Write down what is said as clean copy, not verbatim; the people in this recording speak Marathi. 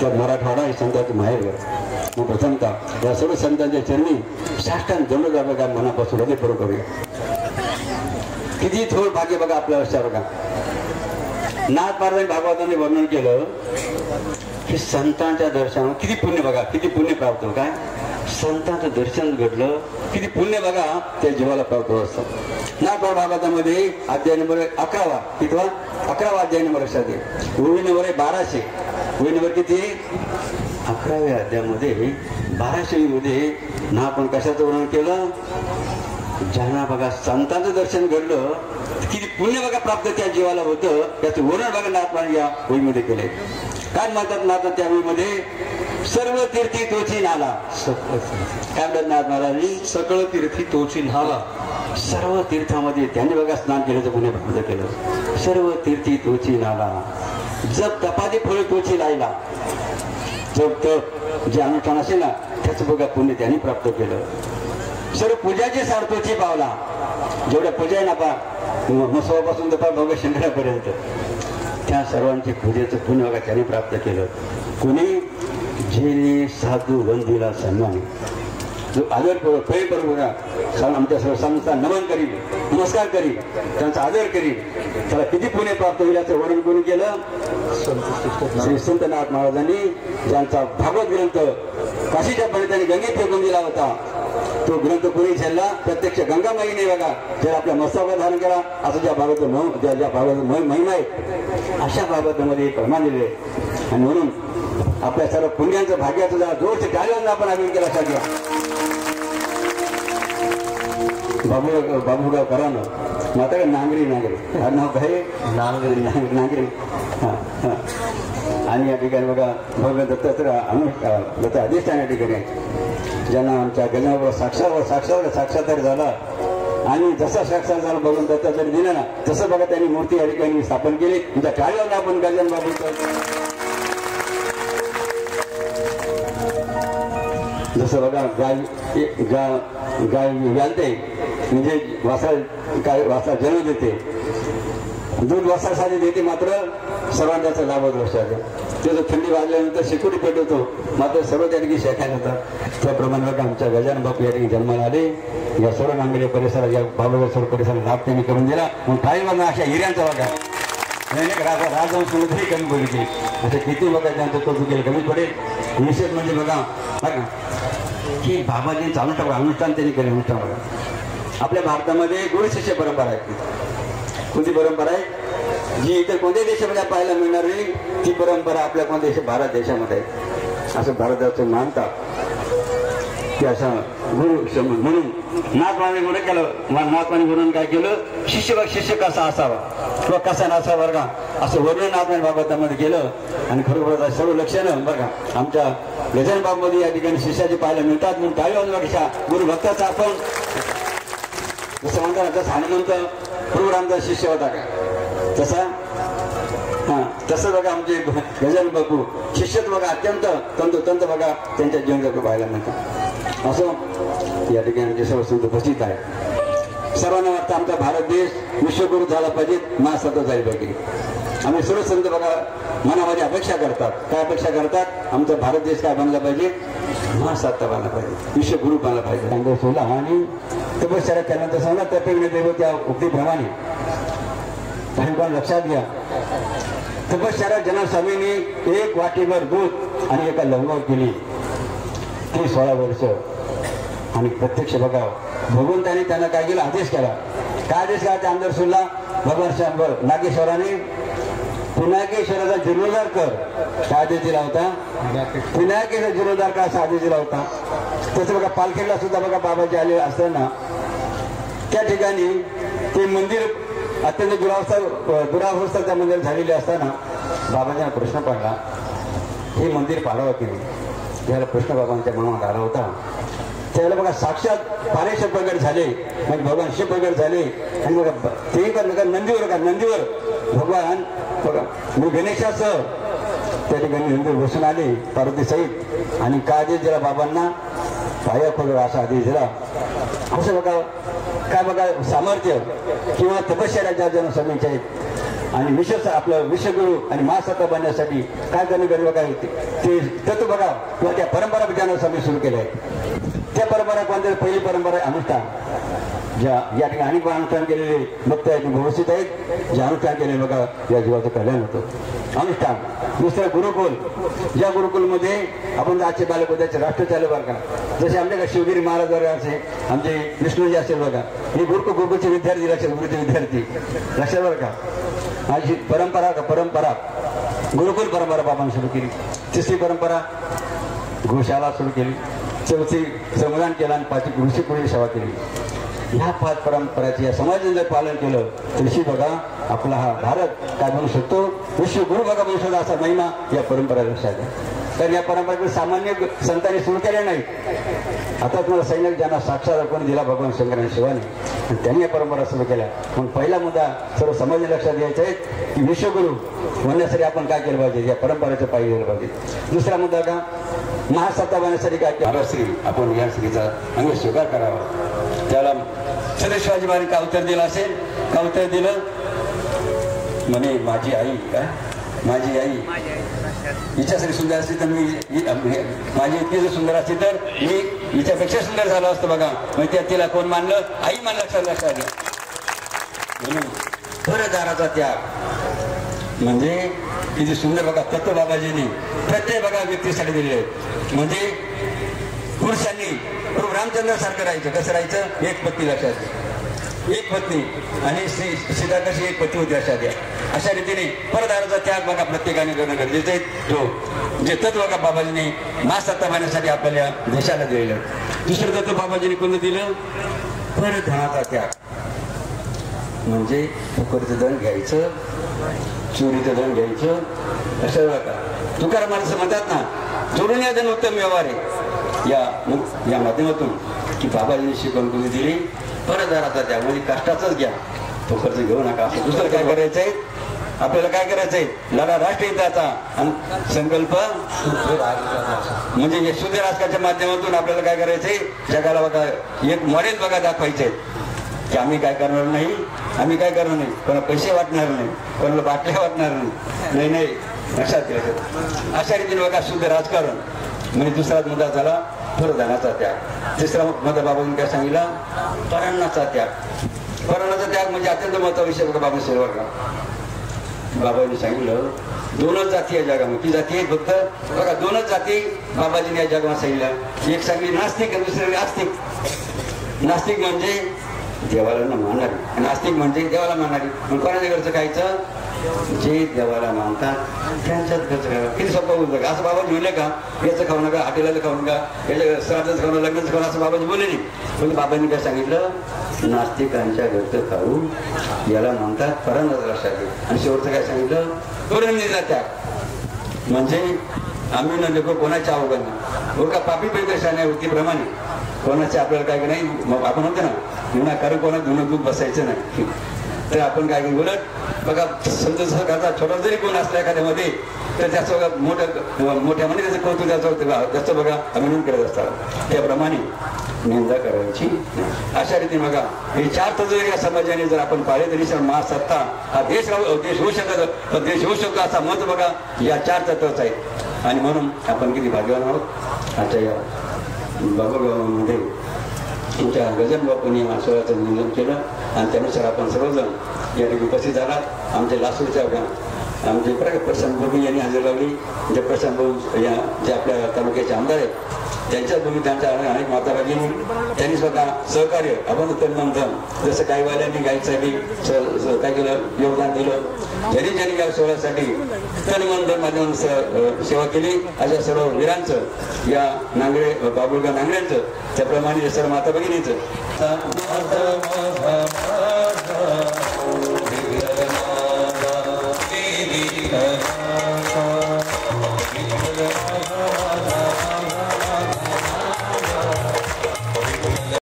तर मराठवाडा हे संतांचं माहेरघर. मग प्रथमतः या सर्व संतांच्या चरणी साष्टांग जमलं जावं का मनापासून हृदय पूर्ण करूया. किती थोड भाग्य बघा आपल्या वर्षा बघा. नाथ महाराजांनी भागवताने वर्णन केलं की संतांच्या दर्शनावर किती पुण्य बघा, किती पुण्य प्राप्त हो. काय संतांचं दर्शन घडलं किती पुण्य बघा त्या जीवाला प्राप्त होत असतं. नाथ भागवतामध्ये अध्याय नंबर 11 कितवा 11वा अध्याय नंबर लक्षात घे. ओळी नंबर 1200. ओळी नंबर किती 11व्या अध्यायामध्ये 1200 मध्ये ना आपण कशाचं वर्णन केलं. ज्यांना बघा संतांचं दर्शन घडलं किती पुण्य बघा प्राप्त त्या जीवाला होतं त्याचं वर्णन बघा नाथ महाराज या ओळीमध्ये केले. काय म्हणतात नाथ त्या ओळीमध्ये सर्व तीर्थी तोची नाला. काय म्हणतात नाथ महाराजांनी सकळ तीर्थी तोची नाला. सर्व तीर्थामध्ये त्यांनी बघा स्नान केल्याचं पुण्य प्राप्त केलं. सर्व तीर्थी तोची नाला जप तपादी फळ तोची लायला. जप तप जे अनुष्ठान असेल ना त्याचं बघा पुण्य त्यांनी प्राप्त केलं. सर्व पूजाची सार तोची पावला. जेवढ्या पूजा आहे ना पा मसवापासून तर भगव शंकरापर्यंत त्या सर्वांची पूजेचं पुण्य बघा त्यांनी प्राप्त केलं. कुणी जेने साधू वंदीला सन्मान जो आदर करू बघा आमच्या सर्व संस्था नमन करील नमस्कार करील त्यांचा आदर करील त्याला किती पुण्य प्राप्त होईल याचं वर्णन कोणी केलं. श्री संतनाथ महाराजांनी ज्यांचा भागवत ग्रंथ काशीच्या पंडितांनी गंगेत फेकून दिला होता तो ग्रंथ कोणी झेलला प्रत्यक्ष गंगामाईने बघा ज्याला आपल्या मस्तकावर धारण केला असं ज्या भागवत महिमा आहे अशा भागवतामध्ये प्रमाण दिले. आणि म्हणून आपल्या सर्व पुण्यांचं भाग्याचं जरा जोरचे टाळ्यांना आपण आम्ही केला घ्या. बाबूराव करानं मात्र नांगरी नाव काय नांगरी हा. आणि या ठिकाणी बघा भगवान दत्त अधिष्ठान या ठिकाणी ज्यांना आमच्या गजनावर साक्षात्कार झाला. आणि जसा साक्षात झाला भगवान दत्तात्रय दिला ना तसं बघा त्यांनी मूर्ती या ठिकाणी स्थापन केली. तुमच्या टाळ्यावर आपण गजानन बाबूचं जसं बघा गाय व्यालते म्हणजे वासा जन्म देते दूध वासासाठी देते मात्र सर्वांचा लाभ होतो वर्षाचा. त्याचं थंडी वाजल्यानंतर शिकुडी पेटवतो मात्र सर्व त्या ठिकाणी शेखायला होतात. त्याप्रमाणे बघा आमच्या गजानन बापू या ठिकाणी जन्माला आले. या सर्व नांगरे परिसरात या बाबा सर्व परिसराला लाभ त्यांनी करून दिला. म्हणून टाळीवांना अशा हिऱ्यांचा बघा राजवंशी कमी पडली असं किती बघा त्यांचं कौतुक केलं कमी पडेल. विशेष म्हणजे बघा की बाबाजी चालू टाका अनुष्ठान त्यांनी केले. अनुष्ठान बघा आपल्या भारतामध्ये गुरु शिष्य परंपरा आहे. कोणती परंपरा आहे जी इतर कोणत्याही देशामध्ये पाहायला मिळणार नाही ती परंपरा आपल्या कोणत्या देश भारत देशामध्ये आहे. असं भारत देशाचं मानतात की असा गुरु म्हणून नाथपाणी म्हणून केलं. नाथपाणी म्हणून काय केलं शिष्य कसा असावा किंवा कसा नसावा बरं का असं वर्णन नाथपाणी भागवतामध्ये केलं. आणि खरोखर सर्व लक्षणं बघा आमच्या गजानन बाबूमध्ये या ठिकाणी शिष्याचे पाहायला मिळतात. म्हणून टाळीवाजण्यापेक्षा गुरु भक्ताचा आपण जसं म्हणतात तसं हनुमंत प्रभू रामचा शिष्य होता का तसा तसं बघा आमचे गजानन बापू शिष्यत्व बघा अत्यंत तंतोतंत बघा त्यांच्या जीवनात पाहायला मिळतात. असं या ठिकाणी आमचे सर्व संत उपस्थित आहे. सर्वांना वाटतं आमचा भारत देश विश्वगुरु झाला पाहिजे महासत्ता झाली पाहिजे. आम्ही सर्व संत बघा मनामध्ये अपेक्षा करतात. काय अपेक्षा करतात आमचा भारत देश काय बनला पाहिजे महासत्ता बनला पाहिजे विश्वगुरु बनला पाहिजे. आणि तपश्चर्या त्यानंतर सांगा तपेने देव त्या उक्तीप्रमाणे काही लक्षात घ्या. तपश्चर्या जनस्वामींनी एक वाटीभर दूध आणि एका लवंगावर केली ती 16 वर्ष. आणि प्रत्यक्ष बघा भगवंताने त्यांना काय केलं आदेश केला. काय आदेश केला त्या अंदर सुद्धा भगवान नागेश्वराने पिनाकेश्वराचा जीर्णोद्धार कर काय आदेश दिला होता. पिनाकेचा जीर्णोद्धार का असा आदेश दिला होता. तसं बघा पालखीला सुद्धा बघा बाबाजी आले असताना त्या ठिकाणी ते मंदिर अत्यंत दुरावस्था त्या मंदिर झालेले असताना बाबांना प्रश्न पडला हे मंदिर पाडावं की नाही. याला प्रश्न बाबांच्या मनात आला होता. त्याला बघा साक्षात पारेश्वर प्रगट झाले म्हणजे भगवान शिव प्रगट झाले. आणि बघा ते नंदीवर भगवान बघा मी गणेशासह त्या ठिकाणी नंदीवर बसून आले पार्वती सहित. आणि काय आदेश दिला बाबांना पाया खोल असा आदेश दिला. असं बघा काय बघा सामर्थ्य किंवा तपश्चर्या ज्या जनस्वामींच्या आहेत आणि आपलं विश्वगुरु आणि महासत्ता बनण्यासाठी काय करणं गरज बघा ते तत्व बघा किंवा त्या परंपरा विचारांना आम्ही सुरू केल्या आहेत. त्या परंपरा कोणत्या पहिली परंपरा आहे अनुष्ठान. ज्या या ठिकाणी अनेक अनुष्ठान केलेले भक्त आहेत व्यवस्थित आहेत. जे अनुष्ठान केले बघा या जीवाचं कल्याण होतं. अनुष्ठान. दुसरं गुरुकुल. ज्या गुरुकुलमध्ये आपण आजचे बालक उद्याचे राष्ट्र चालू बघा जसे आमच्याकडे शिवगिरी महाराज वगैरे असे आमचे विष्णूजी असेल बघा हे गुरुकुलचे विद्यार्थी लक्षात गुरुचे विद्यार्थी लक्षात बरं का. माझी परंपरा गुरुकुल परंपरा बाबांनी सुरू केली. तिसरी परंपरा गोशाला सुरू केली. चौथी श्रमदान केलं आणि पाचवी ऋषीकुळी सेवा केली. ह्या 5 परंपराचे या समाजाने जर पालन केलं तर बघा आपला हा भारत काय बनू शकतो. विश्वगुरु बघा बनू शकतो असा महिमा या परंपरा लक्षात आहे. कारण या परंपरेकडे सामान्य संतांनी सुरू केल्या नाहीत. आता तुम्हाला सैनिक ज्यांना साक्षात कोणी दिला भगवान शंकरांनी शिवाने आणि त्यांनी या परंपरा सुरू केल्या. म्हणून पहिला मुद्दा सर्व समाजाने लक्षात द्यायचा आहे की विश्वगुरु होण्यासाठी आपण काय केलं पाहिजे या परंपरेचं पायी गेलं पाहिजे. दुसरा मुद्दा का महासत्ता बनण्यासाठी काय केलं श्री आपण या स्त्रीचा अंग स्वीकार करावा. त्याला छत्रपती शिवाजी महाराज का उत्तर दिलं असेल का उत्तर दिलं म्हणे माझी आई काय माझी आई हिच्यासाठी सुंदर असते तर मी माझी इतकी जर सुंदर असते तर मी हिच्यापेक्षा सुंदर झालो असतो बघा. म्हणजे तिला कोण मानलं आई मला लक्षात आलं. म्हणून घरदाराचा त्याग म्हणजे किती सुंदर बघा तत्व बाबाजींनी प्रत्येक बघा व्यक्तीसाठी दिलेले आहेत. म्हणजे पुरुषांनी प्रभू रामचंद्र सारखं राहायचं. कसं राहायचं एक पत्नी लक्षात एक पत्नी आणि सीता कशी एक पत्नी होती लक्षात घ्या. अशा रीतीने परदाराचा त्याग बघा प्रत्येकाने करणं गरजेचं आहे. जे तत्व बघा बाबाजींनी महासत्ता बनण्यासाठी आपल्याला देशाला दिलेलं. दुसरं तत्व बाबाजींनी कोणतं दिलं परधनाचा त्याग. म्हणजे फुकटचं धन घ्यायचं चोरीचं धन घ्यायचं असं बघा. तुकाराम माणसं म्हणतात ना चोरून या धन उत्तम व्यवहार आहे. या माध्यमातून की बाबाजींनी शिकवण कोणी दिली परदाराचा त्याग म्हणजे कष्टाचाच घ्या फुकटचं घेऊ नका. असं दुसरं काय करायचंय आपल्याला काय करायचंय लढा राष्ट्रहिताचा आणि संकल्प म्हणजे शुद्ध राजकारणाच्या माध्यमातून आपल्याला काय करायचंय जगाला बघा एक मॉडेल बघा दाखवायचंय की आम्ही काय करणार नाही आम्ही काय करणार नाही कोणा पैसे वाटणार नाही कोणाला बाटल्या वाटणार नाही नाही लक्षात घ्यायचं. अशा रीतीने बघा शुद्ध राजकारण म्हणजे दुसरा मुद्दा झाला परधनाचा त्याग. तिसरा मुद्दा बाबांनी काय सांगितला पराणाचा त्याग. पराणाचा त्याग म्हणजे अत्यंत महत्वाचा विषय बघा बाबा शेरवर का बाबांनी सांगितलं 2च जाती या जगामध्ये. ती जाती आहेत फक्त बघा 2च जाती बाबाजीने या जगामध्ये सांगितलं. एक सांगली नास्तिक आणि दुसरी आस्तिक. नास्तिक म्हणजे देवाला न मानणारी आणि आस्तिक म्हणजे देवाला मानणारी. मग कोणाच्या घरचं खायचं जे देवाला मानतात त्यांच्याच घरचं खायला. किती सोपं बोलतं का असं बाबाजी म्हणले का याचं खाऊ नका हॉटेलाचं खाऊ नका याच्या श्राद्धच खाऊ लग्नाचं खाऊ असं बाबाजी बोलले नाही. पण बाबांनी काय सांगितलं नास्तिकांच्या घरचं खाऊ याला म्हणतात पराणाचा लक्षात. आणि शेवटचं काय सांगितलं परधनाचा त्याग म्हणजे आम्ही न लेखो कोणाच्या अवघड हो का पापी पैशाने होती प्रमाणे कोणाचे आपल्याला काय नाही आपण म्हणतो ना विनाकारण कोणा धुणं दूध बसायचं नाही. तर आपण काय बोलत बघा समजा सरकारचा छोटा जरी कोण असला एखाद्यामध्ये तर त्याचं मोठ्यामध्ये त्याचं कौतुक त्याचं बघा अभिनंदन करत असतात. त्याप्रमाणे निंदा करायची. अशा रीतीने बघा हे 4 तत्व या समाजाने जर आपण पाळले तरी महासत्ता हा देश होऊ शकत देश होऊ शकतो असा मत बघा या 4 तत्वच आहेत. आणि म्हणून आपण किती भाग्यवान आहोत. आजच्या या बाबूगावामध्ये तुमच्या गजन बापूंनी माणसाचं नियोजन केलं आणि त्यानुसार आपण सर्वजण या ठिकाणी उपस्थित झालात. आमच्या लासूरच्या आमचे प्रशांत भाऊ यांनी हजेरी लावली. जे प्रशांत भाऊ या जे आपल्या तालुक्याचे आमदार आहेत त्यांच्या भूमी त्यांच्या अनेक माता भगिनी त्यांनी स्वतः सहकार्य आपण तन जसं गायवाल्यांनी गायीसाठी काय केलं योगदान दिलं. ज्यांनी गाव सोहळ्यासाठी तन माध्यमातून सेवा केली अशा सर्व वीरांचं या नांगरे बाबुळगाव नांगऱ्यांचं त्याप्रमाणे सर्व माता भगिनीचं